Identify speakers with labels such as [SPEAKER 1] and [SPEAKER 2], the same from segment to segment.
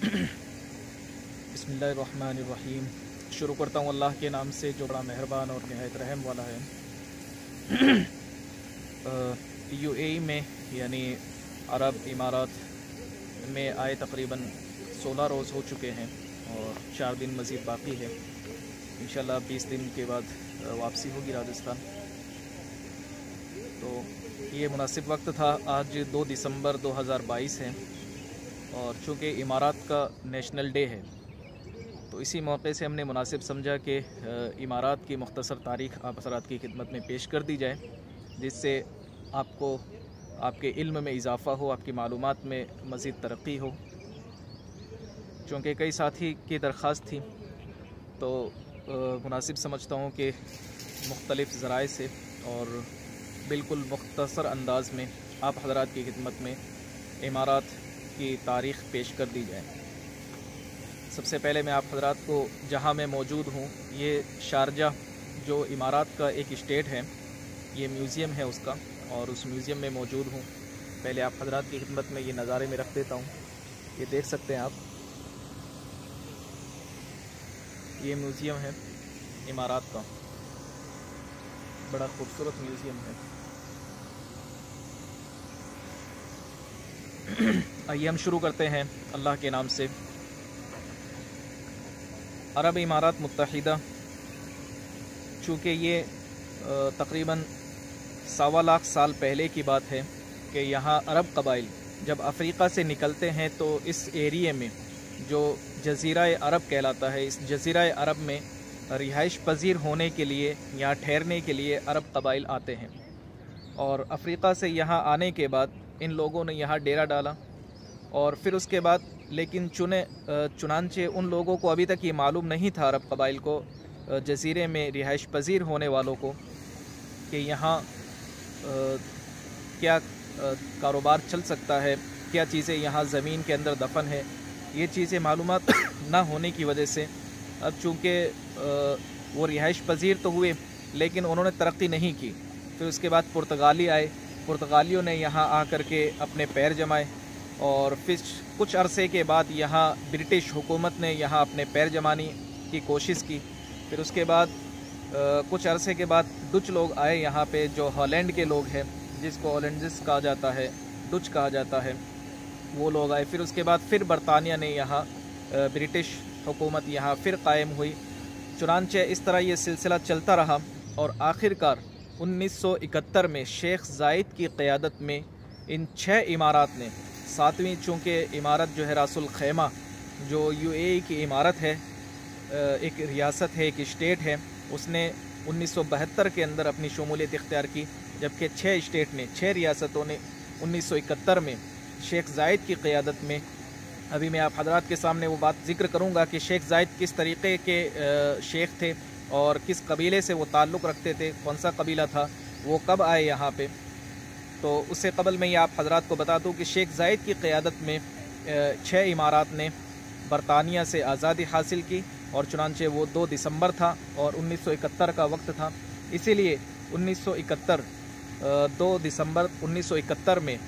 [SPEAKER 1] बिस्मिल्लाहिर्रहमानिर्रहीम। शुरू करता हूँ अल्लाह के नाम से जो बड़ा मेहरबान और निहायत रहम वाला है। यूएई में यानी अरब इमारात में आए तकरीबन 16 रोज़ हो चुके हैं और 4 दिन मज़ीद बाकी है। इंशाल्लाह 20 दिन के बाद वापसी होगी राजस्थान। तो ये मुनासिब वक्त था। आज 2 दिसंबर 2022 है और चूँकि इमारात का नेशनल डे है तो इसी मौके से हमने मुनासिब समझा कि इमारात की मुख्तसर तारीख़ आप हज़रात की खिदमत में पेश कर दी जाए, जिससे आपको आपके इल्म में इजाफ़ा हो, आपकी मालूमात में मज़ीद तरक्की हो। चूँकि कई साथी की दरख्वास्त थी तो मुनासिब समझता हूँ कि मुख्तलिफ़ ज़राए से और बिल्कुल मुख्तसर अंदाज़ में आप हज़रात की खिदमत में इमारात की तारीख़ पेश कर दी जाए। सबसे पहले मैं आप हज़रात को जहाँ मैं मौजूद हूँ, ये शारजा जो इमारात का एक स्टेट है, ये म्यूज़ियम है उसका, और उस म्यूज़ियम में मौजूद हूँ। पहले आप हज़रात की खिदमत में ये नज़ारे में रख देता हूँ। ये देख सकते हैं आप, ये म्यूज़ियम है इमारात का, बड़ा खूबसूरत म्यूज़ियम है। आइए हम शुरू करते हैं अल्लाह के नाम से। अरब इमारात मुत्तहिदा, चूँकि ये तकरीबन 1.25 लाख साल पहले की बात है कि यहाँ अरब कबाइल जब अफ़्रीका से निकलते हैं तो इस एरिए में जो जज़ीरा अरब कहलाता है, इस जज़ीरा अरब में रिहाइश पजीर होने के लिए, यहाँ ठहरने के लिए अरब कबाइल आते हैं। और अफ़्रीका से यहाँ आने के बाद इन लोगों ने यहाँ डेरा डाला और फिर उसके बाद लेकिन चुनांचे उन लोगों को अभी तक ये मालूम नहीं था, अरब कबाइल को, जज़ीरे में रिहाइश पजीर होने वालों को, कि यहाँ क्या कारोबार चल सकता है, क्या चीज़ें यहाँ ज़मीन के अंदर दफन है। ये चीज़ें मालूमात ना होने की वजह से अब चूँकि वो रिहाइश पजीर तो हुए लेकिन उन्होंने तरक्की नहीं की। फिर उसके बाद पुर्तगाली आए, पुर्तगालियों ने यहाँ आकर के अपने पैर जमाए और फिर कुछ अरसे के बाद यहाँ ब्रिटिश हुकूमत ने यहाँ अपने पैर जमाने की कोशिश की। फिर उसके बाद कुछ अरसे के बाद डच लोग आए यहाँ पे, जो हॉलैंड के लोग हैं, जिसको हॉलैंडिस कहा जाता है, डच कहा जाता है, वो लोग आए। फिर उसके बाद फिर बरतानिया ने यहाँ ब्रिटिश हुकूमत यहाँ फिर कायम हुई। चुनांचे इस तरह ये सिलसिला चलता रहा और आखिरकार 1971 में शेख ज़ायद की क़यादत में इन 6 इमारात ने, 7वीं चूँकि इमारत जो है रासुल खैमा, जो यूएई की इमारत है, एक रियासत है, एक स्टेट है, उसने 1972 के अंदर अपनी शमूलियत इख्तियार की, जबकि 6 रियासतों ने 1971 में शेख ज़ायद की क़यादत में। अभी मैं आप हज़रात के सामने वो बात ज़िक्र करूँगा कि शेख ज़ायद किस तरीक़े के शेख थे और किस कबीले से वो ताल्लुक़ रखते थे, कौन सा कबीला था, वो कब आए यहाँ पे। तो उससे कबल मैं ये आप हज़रात को बता दूँ कि शेख ज़ायद की क़यादत में 6 इमारात ने बरतानिया से आज़ादी हासिल की और चुनांचे वो 2 दिसंबर था और 1971 का वक्त था। इसीलिए 2 दिसंबर 1971 में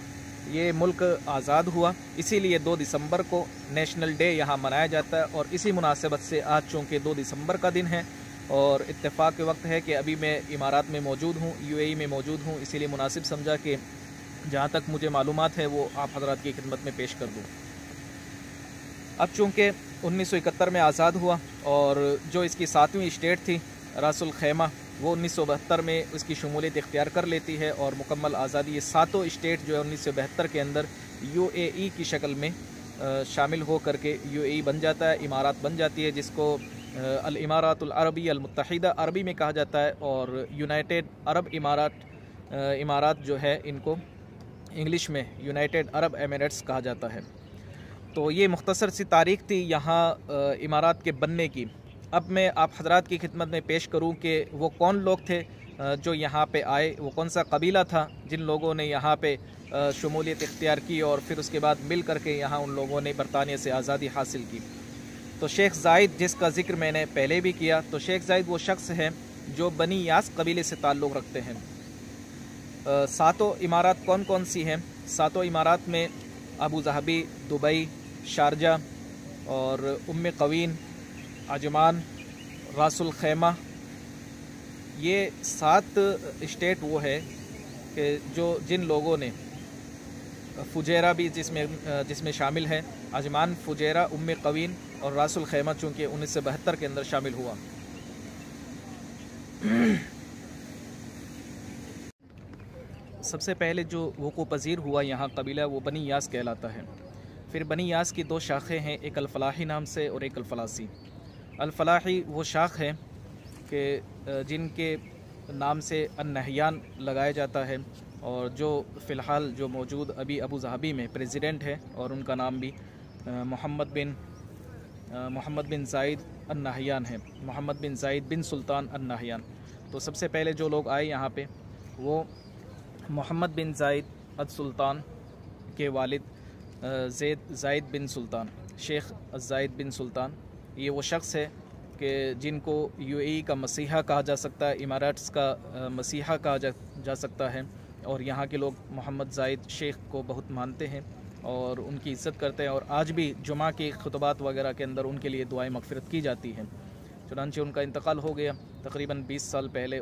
[SPEAKER 1] ये मुल्क आज़ाद हुआ, इसीलिए 2 दिसंबर को नेशनल डे यहाँ मनाया जाता है। और इसी मुनासिबत से आज चूँकि 2 दिसंबर का दिन है और इत्तेफाक के वक्त है कि अभी मैं इमारात में मौजूद हूँ, यूएई में मौजूद हूँ, इसीलिए मुनासिब समझा कि जहाँ तक मुझे मालूमात है वो आप हज़रात की खिदमत में पेश कर दूँ। अब चूँकि 1971 में आज़ाद हुआ और जो इसकी 7वीं स्टेट थी रासुल खैमा, वो 1972 में उसकी शमूलियत इख्तियार कर लेती है और मुकम्मल आज़ादी, ये 7 स्टेट जो है 1972 के अंदर यूएई की शक्ल में शामिल हो करके यूएई बन जाता है, इमारात बन जाती है, जिसको अल इमारातुल अरबी अल मुत्तहिदा अरबी में कहा जाता है, और यूनाइटेड अरब इमारात जो है इनको इंग्लिश में यूनाइटेड अरब एमिरेट्स कहा जाता है। तो ये मुख्तसर सी तारीख़ थी यहाँ इमारात के बनने की। अब मैं आप हज़रात की खिदमत में पेश करूँ कि वो कौन लोग थे जो यहाँ पे आए, वो कौन सा कबीला था जिन लोगों ने यहाँ पे शमूलियत इख्तियार की और फिर उसके बाद मिल करके यहाँ उन लोगों ने बरतानिया से आज़ादी हासिल की। तो शेख ज़ायद, जिसका ज़िक्र मैंने पहले भी किया, तो शेख ज़ायद वो शख्स हैं जो बनी यास कबीले से ताल्लुक़ रखते हैं। 7 इमारात कौन कौन सी हैं? 7 इमारात में अबू ज़हबी, दुबई, शारजा, اور قوین، عجمان، راس الخیمہ، یہ 7 اسٹیٹ وہ ہے کہ جن لوگوں نے فجیرہ بھی جس میں شامل ہے، عجمان، فجیرہ، قوین اور راس الخیمہ چونکہ 1972 کے اندر شامل ہوا۔ سب سے پہلے جو وقوع پذیر ہوا یہاں قبیلہ وہ بنی یاس کہلاتا ہے۔ پھر بنی یاس کی 2 شاخیں ہیں، ایک الفلاحی نام سے اور ایک الفلاسی۔ الفلاحی وہ شاخ ہے کہ جن کے نام سے النہیان لگایا جاتا ہے، اور جو فی الحال جو موجود ابھی ابو ظہبی میں پریزیڈنٹ ہے، اور ان کا نام بھی محمد بن زائد النہیان ہے، محمد بن زائد بن سلطان النہیان۔ تو سب سے پہلے جو لوگ آئے یہاں پہ وہ محمد بن زائد السلطان کے والد زائد بن سلطان، شیخ زائد بن سلطان، یہ وہ شخص ہے کہ جن کو UAE کا مسیحا کہا جا سکتا ہے، اماراتس کا مسیحا کہا جا سکتا ہے، اور یہاں کے لوگ محمد زائد شیخ کو بہت مانتے ہیں اور ان کی عزت کرتے ہیں، اور آج بھی جمعہ کے خطبات وغیرہ کے اندر ان کے لیے دعائیں مغفرت کی جاتی ہیں۔ چنانچہ ان کا انتقال ہو گیا تقریباً 20 سال پہلے،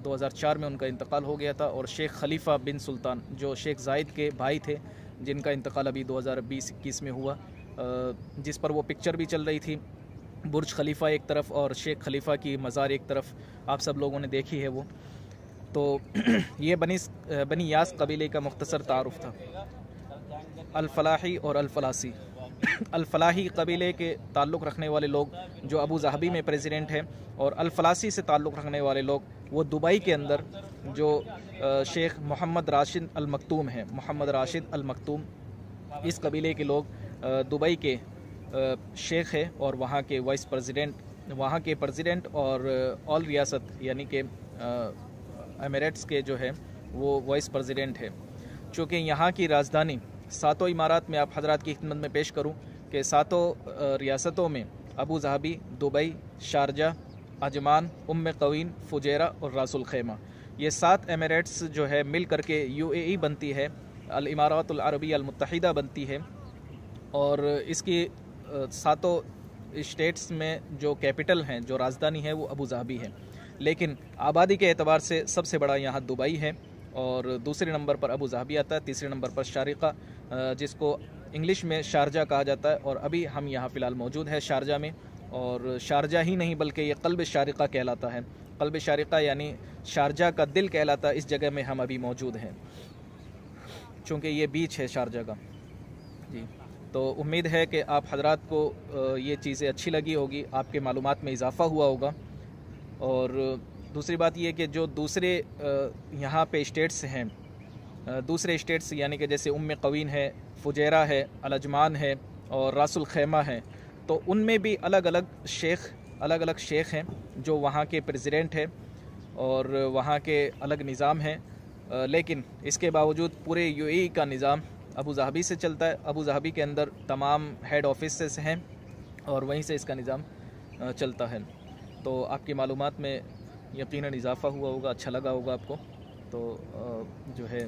[SPEAKER 1] 2004 میں ان کا انتقال ہو گیا تھا، اور شیخ خلیفہ بن سلطان جو شیخ زائد کے بھائی تھے، جن کا انتقال ابھی 2020-21 میں ہوا، جس پر وہ پکچر بھی چل رہی تھی، برج خلیفہ ایک طرف اور شیخ خلیفہ کی مزار ایک طرف، آپ سب لوگوں نے دیکھی ہے وہ۔ تو یہ بنی یاس قبیلے کا مختصر تعارف تھا۔ الفلاحی اور الفلاسی۔ الفلاحی قبیلے کے تعلق رکھنے والے لوگ جو ابو ظہبی میں پریزیڈنٹ ہیں، اور الفلاسی سے تعلق رکھنے والے لوگ وہ دبئی کے اندر جو شیخ محمد راشد المکتوم ہیں، محمد راشد المکتوم، اس قبیلے کے لوگ دبئی کے شیخ ہے، اور وہاں کے وائس پریزیڈنٹ اور آل ریاست یعنی کہ ایمریٹس کے جو ہے وہ وائس پریزیڈنٹ ہے۔ چونکہ یہاں کی راجدھانی 7 امارات میں آپ حضرات کی خدمت میں پیش کروں کہ 7 ریاستوں میں Abu Dhabi, Dubai, Sharjah, Ajman, Quwain, Fujairah اور راس الخیمہ، یہ 7 ایمریٹس جو ہے مل کر کے UAE بنتی ہے، الامارات العربیہ المتحدہ بنتی ہے، اور اس کی 7 اسٹیٹس میں جو کیپٹل ہیں، جو راجدھانی ہے وہ ابو ظہبی ہے، لیکن آبادی کے اعتبار سے سب سے بڑا یہاں دبئی ہے، اور دوسرے نمبر پر ابو ظہبی آتا ہے، تیسرے نمبر پر شارقہ، جس کو انگلش میں شارجہ کہا جاتا ہے، اور ابھی ہم یہاں فی الحال موجود ہے شارجہ میں، اور شارجہ ہی نہیں بلکہ یہ قلب شارقہ کہلاتا ہے، قلب شارقہ یعنی شارجہ کا دل کہلاتا ہے، اس جگہ میں ہم ابھی موجود ہیں چونکہ یہ بیچ ہے شارجہ کا۔ جی، تو امید ہے کہ آپ حضرات کو یہ چیزیں اچھی لگی ہوگی، آپ کے معلومات میں اضافہ ہوا ہوگا، اور دوسری بات یہ کہ جو دوسرے یہاں پہ اسٹیٹس ہیں، دوسرے اسٹیٹس یعنی کہ جیسے قوین ہے، فجیرہ ہے، العجمان ہے اور راس الخیمہ ہے، تو ان میں بھی الگ الگ شیخ ہیں جو وہاں کے پریزیڈنٹ ہیں، اور وہاں کے الگ نظام ہیں، لیکن اس کے باوجود پورے UAE کا نظام ابو ظہبی سے چلتا ہے، ابو ظہبی کے اندر تمام ہیڈ آفیسز ہیں، اور وہیں سے اس کا نظام چلتا ہے۔ تو آپ کی معلومات میں یقیناً اضافہ ہوا ہوگا، اچھا لگا ہوگا آپ کو۔ تو جو ہے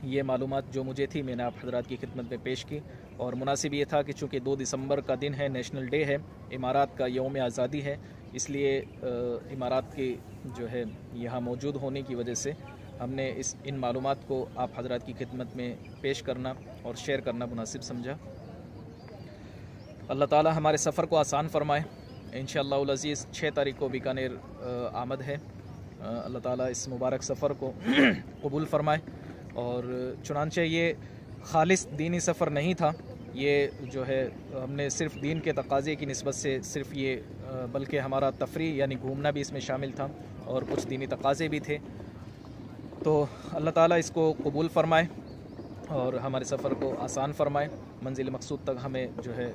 [SPEAKER 1] یہ معلومات جو مجھے تھی میں نے آپ حضرات کی خدمت میں پیش کی، اور مناسب یہ تھا کہ چونکہ 2 دسمبر کا دن ہے، نیشنل ڈے ہے، امارات کا یوم آزادی ہے، اس لیے امارات کی جو ہے یہاں موجود ہونے کی وجہ سے ہم نے ان معلومات کو آپ حضرات کی خدمت میں پیش کرنا اور شیئر کرنا مناسب سمجھا۔ اللہ تعالی ہمارے سفر کو آسان فرمائے۔ انشاءاللہ العزیز 6 تاریخ کو بیکانیر آمد ہے، اللہ تعالیٰ اس مبارک سفر کو قبول فرمائے، اور چنانچہ یہ خالص دینی سفر نہیں تھا، یہ جو ہے ہم نے صرف دین کے تقاضے کی نسبت سے صرف یہ بلکہ ہمارا تفریح یعنی گھومنا بھی اس میں شامل تھا، اور کچھ دینی تقاضے بھی تھے، تو اللہ تعالیٰ اس کو قبول فرمائے اور ہمارے سفر کو آسان فرمائے، منزل مقصود تک ہمیں جو ہے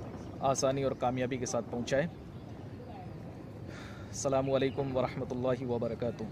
[SPEAKER 1] آسانی اور کامیابی کے ساتھ پہنچائے۔ السلام علیکم ورحمۃ اللہ وبرکاتہ۔